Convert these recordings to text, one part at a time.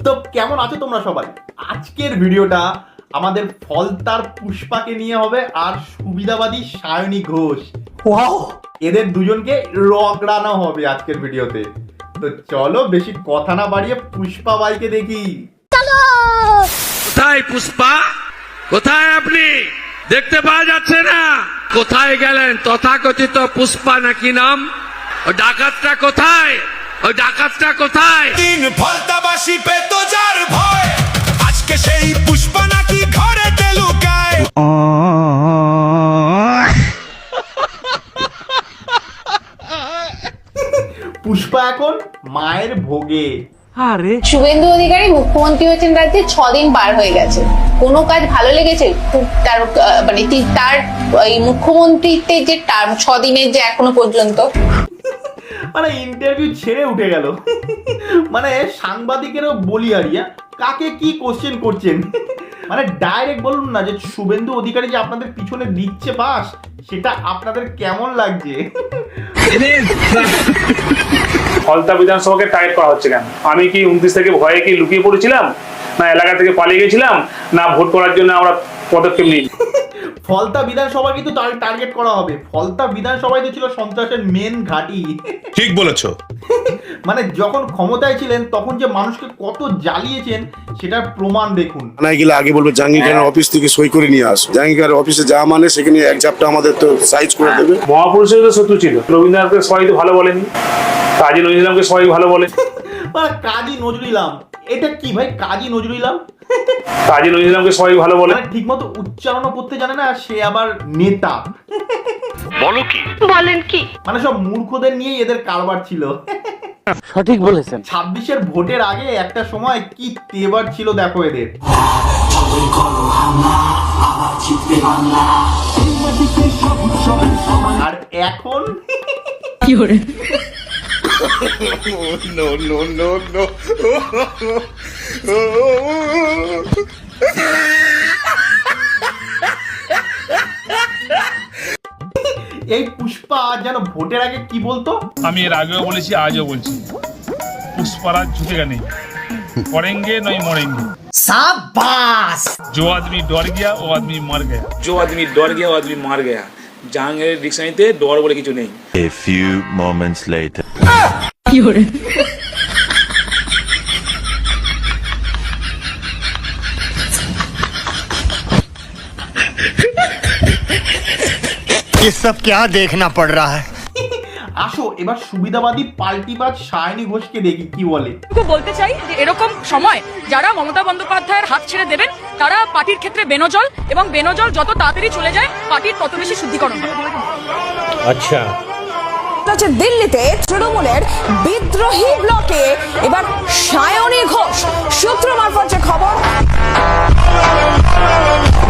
তো কেমন আছো তোমরা সবাই? আজকের ভিডিওটা আমাদের ফলতার পুষ্পাকে নিয়ে হবে আর সুবিধাবাদী সায়নী ঘোষ। ওয়াও, এদের দুজনকে রগড়ানো হবে আজকের ভিডিওতে। তো চলো বেশি কথা না বাড়িয়ে পুষ্পা বাইকে দেখি। কোথায় পুষ্পা? কোথায় আপনি? দেখতে পাওয়া যাচ্ছে না। কোথায় গেলেন তথাকথিত পুষ্পা নাকি নাম? ও ডাকাতটা কোথায়? ওই ডাকাতটা কোথায়? দিন ফলতাবাসী পেতো যার ভয়, আজকে সেই পুষ্পা নাকি ঘরেতে লুকায়। পুষ্পা এখন মায়ের ভোগে। শুভেন্দু অধিকারী মুখ্যমন্ত্রী হয়েছেন রাজ্যে 6 দিন পার হয়ে গেছে। কোনো কাজ ভালো লেগেছে? তার মানে তার এই মুখ্যমন্ত্রীতে যে টার্ম 6 দিনের যে এখনো পর্যন্ত, মানে ইন্টারভিউ ছেড়ে উঠে গেল। মানে সাংবাদিকেরও বলিয়ারিয়া কাকে কি কোশ্চেন করছেন। মানে ডাইরেক্ট বলুন না যে শুভেন্দু অধিকারী যে আপনাদের পিছনে দিচ্ছে বাস, সেটা আপনাদের কেমন লাগছে? ফলতা বিধানসভাকে টাইট করা হচ্ছে কেন? আমি কি 29 থেকে ভয়ে কি লুকিয়ে পড়েছিলাম, না এলাকা থেকে পালিয়ে গেছিলাম, না ভোট করার জন্য আমরা পদক্ষেপ নিই? ফলতা বিধানসভা কিন্তু টার্গেট করা হবে। ফলতা বিধানসভায় তো ছিল সন্ত্রাসের মেন ঘাঁটি। ঠিক বলেছো। মানে যখন ক্ষমতায় ছিলেন তখন যে মানুষকে কত জ্বালিয়েছেন সেটার প্রমাণ দেখুন। থানায় গেলে আগে বলবো জাহাঙ্গীর খানের অফিস থেকে সই করে নিয়ে আসো। জাহাঙ্গীর খানের অফিসে যা মানে সেখানে এক ঝাপটা আমাদের তো সাইজ করে দেবে। মহাপুরুষের তো শত্রু ছিল। রবীন্দ্রনাথকে সবাই তো ভালো বলেনি, কাজী নজরুল ইসলামকে সবাই ভালো বলে। কাজী নজরুল ইসলাম, এটা কি ভাই? কাজী নজরুল ইসলাম, কাজী নজরুল ইসলামকে সবাই ভালো বলে। ঠিক মতো উচ্চারণও করতে জানে না, সে আবার নেতা। বলো কি? বলেন কি? মানে সব মূর্খদের নিয়ে এদের কারবার ছিল। সঠিক বলেছেন। 26-এর ভোটের আগে একটা সময় কি তেবার ছিল দেখো এদের। আর এখন কি করে? এই পুষ্পা যেন ভোটের আগে কি বলতো? আমি এর আগেও বলেছি, আজও বলছি, पुष्पराज झुकेगा नहीं, पढ़ेंगे नहीं मरेंगे। शाबाश। जो आदमी डर गया वो आदमी मर गया। जो आदमी डर गया वो आदमी मर गया। জাহাঙ্গীরের ডিকশনারিতে ডর বলে কিছু নেই। A few moments later. কি করে? ये सब क्या देखना पड़ रहा है? আসো এবার সুবিধাবাদী পাল্টিবাজ সায়নী ঘোষকে দেখি কি বলে। বলতে চাই যে এরকম সময় যারা মমতা বন্দ্যোপাধ্যায়ের হাত ছেড়ে দেবেন তারা পার্টির ক্ষেত্রে বেনজল, এবং বেনজল যত তাড়াতাড়ি চলে যায় পার্টির তত বেশি শুদ্ধিকরণ হয়। আচ্ছা, দিল্লিতে তৃণমূলের বিদ্রোহী ব্লকে এবার সায়নী ঘোষ। সূত্র মারফত যে খবর,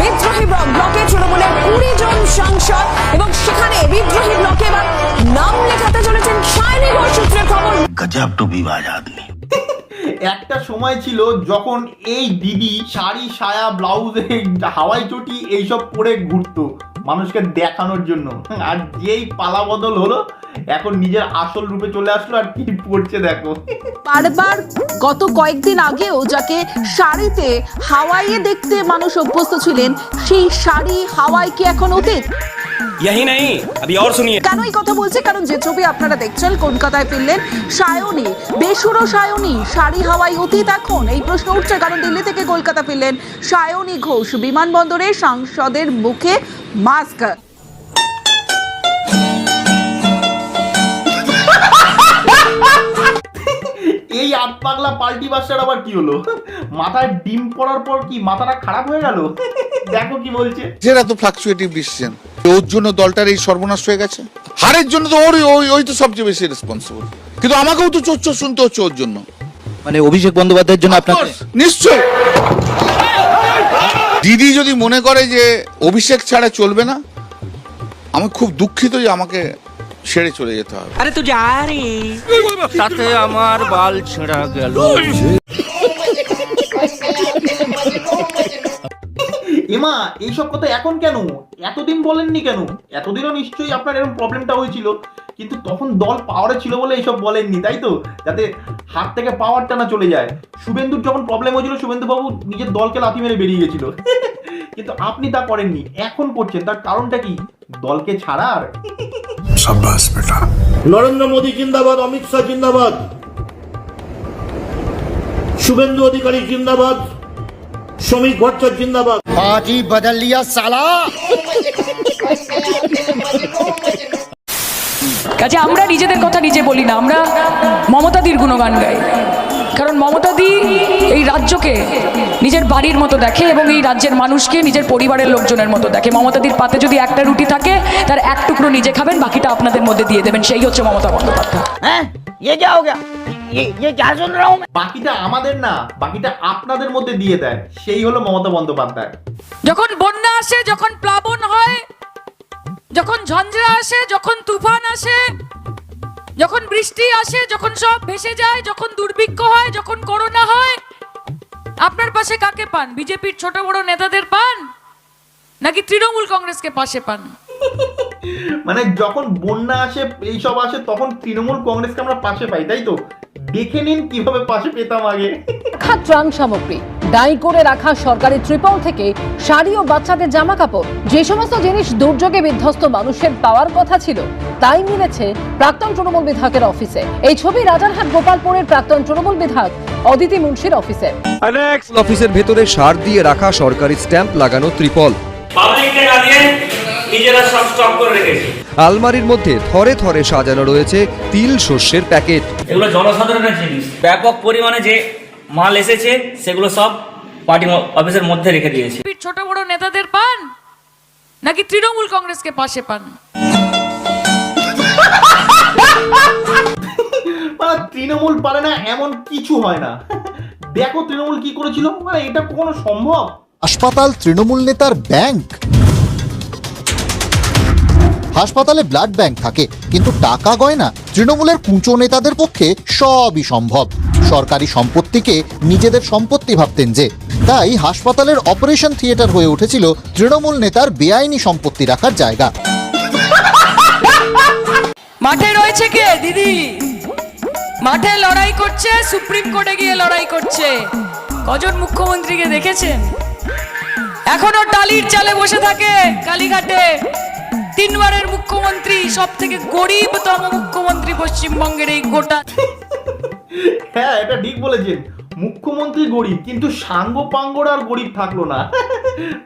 বিদ্রোহী ব্লকে তৃণমূলের 20 জন সাংসদ, এবং সেখানে বিদ্রোহী ব্লকে এবার নাম লেখাতে চলেছেন সায়নী ঘোষ। সূত্রের খবর, गजब टू विवाद आदमी। একটা সময় ছিল যখন এই দিদি শাড়ি, সায়া, ব্লাউজ, হাওয়াই চটি এইসব পরে ঘুরতো মানুষকে দেখানোর জন্য। আর যেই পালা বদল হলো, এখন নিজের আসল রূপে চলে আসলো আর কি পড়ছে দেখো। বারবার গত কয়েকদিন আগেও যাকে শাড়িতে হাওয়াইয়ে দেখতে মানুষ অভ্যস্ত ছিলেন, সেই শাড়ি হাওয়াই কি এখন অতীত? यही नहीं, अभी और सुनिए। কেন এই কথা বলছে? কারণ যে ছবি আপনারা দেখছেন, কলকাতায় ফিরলেন সায়নী, বেসুরো সায়নী, শাড়ি হাওয়াই অতীত এখন? এই প্রশ্ন উঠছে কারণ দিল্লি থেকে কলকাতা ফিরলেন সায়নী ঘোষ। বিমানবন্দরে সাংসদের মুখে মাস্ক। এই আট পাগলা পাল্টি বাসার আবার কি হলো? মাথায় ডিম পড়ার পর কি মাথাটা খারাপ হয়ে গেল? দেখো কি বলছে। যেটা তো ফ্লাকচুয়েটিভ ডিসিশন। ওর জন্য দলটার এই সর্বনাশ হয়ে গেছে। হারের জন্য তো ওই তো সবচেয়ে বেশি রেসপন্সিবল। কিন্তু আমাকেও তো চোর শুনতে হচ্ছে ওর জন্য। মানে অভিষেক বন্দ্যোপাধ্যায়ের জন্য আপনাকে নিশ্চয়। দিদি যদি মনে করে যে অভিষেক ছাড়া চলবে না, আমি খুব দুঃখিত যে আমাকে ছেড়ে চলে যেতে হবে। আরে তুই যা রে, সাথে আমার বাল ছেঁড়া গেল। এমা এইসব কথা এখন কেন? এতদিন বলেননি কেন? এতদিনও নিশ্চয়ই আপনার এরকম প্রবলেমটা হয়েছিল। কিন্তু তখন দল পাওয়ারে ছিল বলে এইসব বলেননি, তাই তো, যাতে হাত থেকে পাওয়ারটা না চলে যায়। শুভেন্দুর যখন প্রবলেম হয়েছিল শুভেন্দু বাবু নিজের দলকে লাথি মেরে বেরিয়ে গেছিল, কিন্তু আপনি তা করেননি, এখন করছেন। তার কারণটা কি? দলকে ছাড়ার। নরেন্দ্র মোদী জিন্দাবাদ, অমিত শাহ জিন্দাবাদ, শুভেন্দু অধিকারী জিন্দাবাদ, শ্রমিক ভট্টাচার্য জিন্দাবাদ। পার্টি বদল লিয়া সালা। কাজে আমরা নিজেদের কথা নিজে বলি না, আমরা মমতাদির গুণগান গাই। কারণ মমতাদি এই রাজ্যকে নিজের বাড়ির মতো দেখে এবং এই রাজ্যের মানুষকে নিজের পরিবারের লোকজনের মতো দেখে। মমতাদির পাতে যদি একটা রুটি থাকে তার এক টুকরো নিজে খাবেন, বাকিটা আপনাদের মধ্যে দিয়ে দেবেন। সেই হচ্ছে মমতা বন্দ্যোপাধ্যায়। হ্যাঁ ये क्या हो गया, ये क्या सुन रहा हूँ मैं? বাকিটা আমাদের না, বাকিটা আপনাদের মধ্যে দিয়ে দেয়, সেই হলো মমতা বন্দ্যোপাধ্যায়। যখন বন্যা আসে, যখন প্লাবন হয়, যখন ঝঞ্ঝা আসে, যখন তুফান আসে, যখন বৃষ্টি আসে, যখন সব ভেসে যায়, যখন দুর্ভিক্ষ হয়, যখন করোনা হয়, আপনার পাশে কাকে পান? বিজেপির ছোট বড় নেতাদের পান, নাকি তৃণমূল কংগ্রেসকে পাশে পান? মানে যখন বন্যা আসে, এইসব আসে, তখন তৃণমূল কংগ্রেসকে আমরা পাশে পাই, তাই তো? দেখে নিন কিভাবে পাশে পেতাম আগে। ত্রাণ সামগ্রী, দায়ী করে রাখা সরকারি ত্রিপল থেকে শাড়ি ও বাচ্চাদের জামা কাপড়, যে সমস্ত জিনিস দুর্যোগে বিধ্বস্ত মানুষের পাওয়ার কথা ছিল, তাই মিলেছে প্রাক্তন তৃণমূল বিধায়কের অফিসে। এই ছবি রাজারহাট গোপালপুরের প্রাক্তন তৃণমূল বিধায়ক অদিতি মুন্সির অফিসে। অফিসের ভেতরে সার দিয়ে রাখা সরকারি স্ট্যাম্প লাগানো ত্রিপল, আলমারির মধ্যে থরে থরে সাজানো রয়েছে তিল শস্যের প্যাকেট। এগুলো জনসাধারণের জিনিস, ব্যাপক পরিমাণে যে মাল এসেছে সেগুলো সব পার্টি অফিসের মধ্যে রেখে দিয়েছে। ছোট বড় নেতাদের পান, নাকি তৃণমূল কংগ্রেসকে পাশে পান? তৃণমূল পারে না এমন কিছু হয় না। দেখো তৃণমূল কি করেছিল, মানে এটা কখনো সম্ভব? হাসপাতাল তৃণমূল নেতার ব্যাংক। হাসপাতালে ব্লাড ব্যাংক থাকে, কিন্তু টাকা গয়না তৃণমূলের কুঁচো নেতাদের পক্ষে সবই সম্ভব। সরকারি সম্পত্তিকে নিজেদের সম্পত্তি ভাবতেন যে, তাই হাসপাতালের অপারেশন থিয়েটার হয়ে উঠেছিল তৃণমূল নেতার বেআইনি সম্পত্তি রাখার জায়গা। মাঠে রয়েছে কে দিদি? মাঠে লড়াই করছে, সুপ্রিম কোর্টে গিয়ে লড়াই করছে। কজন মুখ্যমন্ত্রীকে দেখেছেন এখনো টালির চালে বসে থাকে কালীঘাটে? তিনবারের মুখ্যমন্ত্রী, সব থেকে গরিবতম মুখ্যমন্ত্রী পশ্চিমবঙ্গের এই গোটা। হ্যাঁ, এটা ঠিক বলেছেন, মুখ্যমন্ত্রী গরিব, কিন্তু সাঙ্গ পাঙ্গর আর গরিব থাকলো না।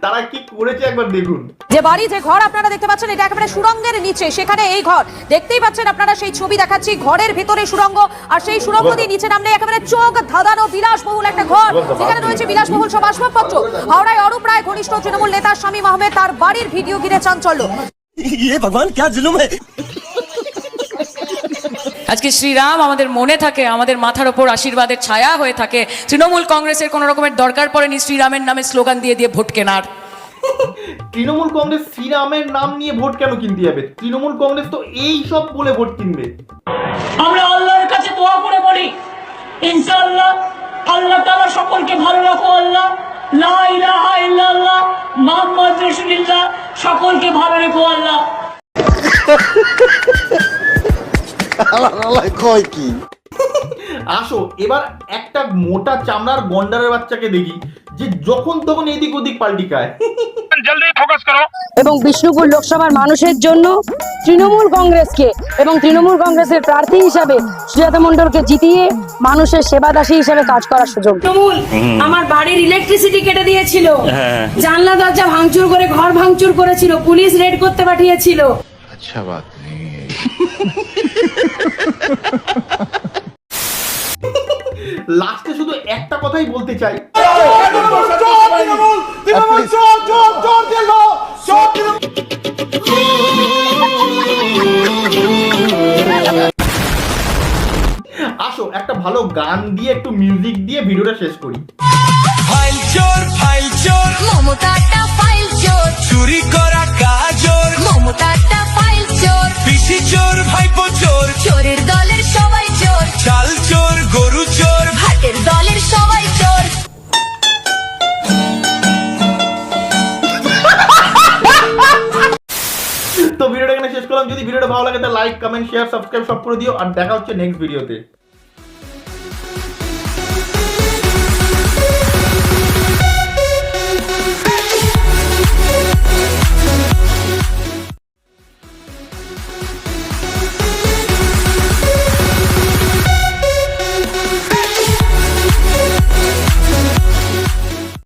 তারা কি করেছে একবার দেখুন। যে বাড়ি, যে ঘর আপনারা দেখতে পাচ্ছেন, এটা একেবারে সুড়ঙ্গের নিচে, সেখানে এই ঘর দেখতেই পাচ্ছেন আপনারা। সেই ছবি দেখাচ্ছি, ঘরের ভেতরে সুড়ঙ্গ, আর সেই সুড়ঙ্গ দিয়ে নিচে নামলে একেবারে চোখ ধাঁধানো বিলাসবহুল একটা ঘর, যেখানে রয়েছে বিলাসবহুল সব আসবাবপত্র। হাওড়ায় অরূপ রায় ঘনিষ্ঠ তৃণমূল নেতা শামীম আহমেদ, তার বাড়ির ভিডিও ঘিরে চাঞ্চল্য। ভগবান क्या जुलुम है। আজকে শ্রীরাম আমাদের মনে থাকে, আমাদের মাথার ওপর আশীর্বাদের ছায়া হয়ে থাকে। তৃণমূল কংগ্রেসের কোনো রকমের দরকার পড়েনি শ্রীরামের নামে স্লোগান দিয়ে দিয়ে ভোট কেনার। তৃণমূল কংগ্রেস শ্রীরামের নাম নিয়ে ভোট কেন কিনতে যাবে? তৃণমূল কংগ্রেস তো এই সব বলে ভোট কিনবে। আমরা আল্লাহর কাছে দোয়া করে বলি, ইনশাআল্লাহ আল্লাহ তাআলা সকলকে ভালো রাখো। আল্লাহ, লা ইলাহা ইল্লাল্লাহ মুহাম্মদ রাসূলুল্লাহ, সকলকে ভালো রেখো আল্লাহ। আসো এবার একটা মোটা চামড়ার গন্ডারের বাচ্চাকে দেখি, যে যখন তখন এদিক ওদিক পাল্টি খায়। জলদি ফোকাস করো। এবং বিষ্ণুপুর লোকসভার মানুষের জন্য তৃণমূল কংগ্রেসকে এবং তৃণমূল কংগ্রেসের প্রার্থী হিসাবে সুজাতা মণ্ডলকে জিতিয়ে মানুষের সেবাদাসী হিসাবে কাজ করার সুযোগ। তৃণমূল আমার বাড়ির ইলেকট্রিসিটি কেটে দিয়েছিল, জানলা দরজা ভাঙচুর করে ঘর ভাঙচুর করেছিল, পুলিশ রেড করতে পাঠিয়েছিল। আচ্ছা বাত নেই। লাস্টে শুধু একটা কথাই বলতে চাই, আসো একটা ভালো গান দিয়ে, একটু মিউজিক দিয়ে ভিডিওটা শেষ করি। ফাইল চোর, ফাইল চোর, মমতাটা ফাইল চোর, চুরি করা কাজর, মমতাটা ফাইল চোর, পিসি চোর, ভাইপো চোর, চোরের দলের সবাই চোর, চাল চোর, গরু চোর, ভাটের দলের সবাই চোর। তো ভিডিওটা এখানে শেষ করলাম। বললাম যদি ভিডিওটা ভালো লাগে তাহলে লাইক কমেন্ট শেয়ার সাবস্ক্রাইব সব করে দিও আর দেখা হচ্ছে নেক্সট ভিডিওতে।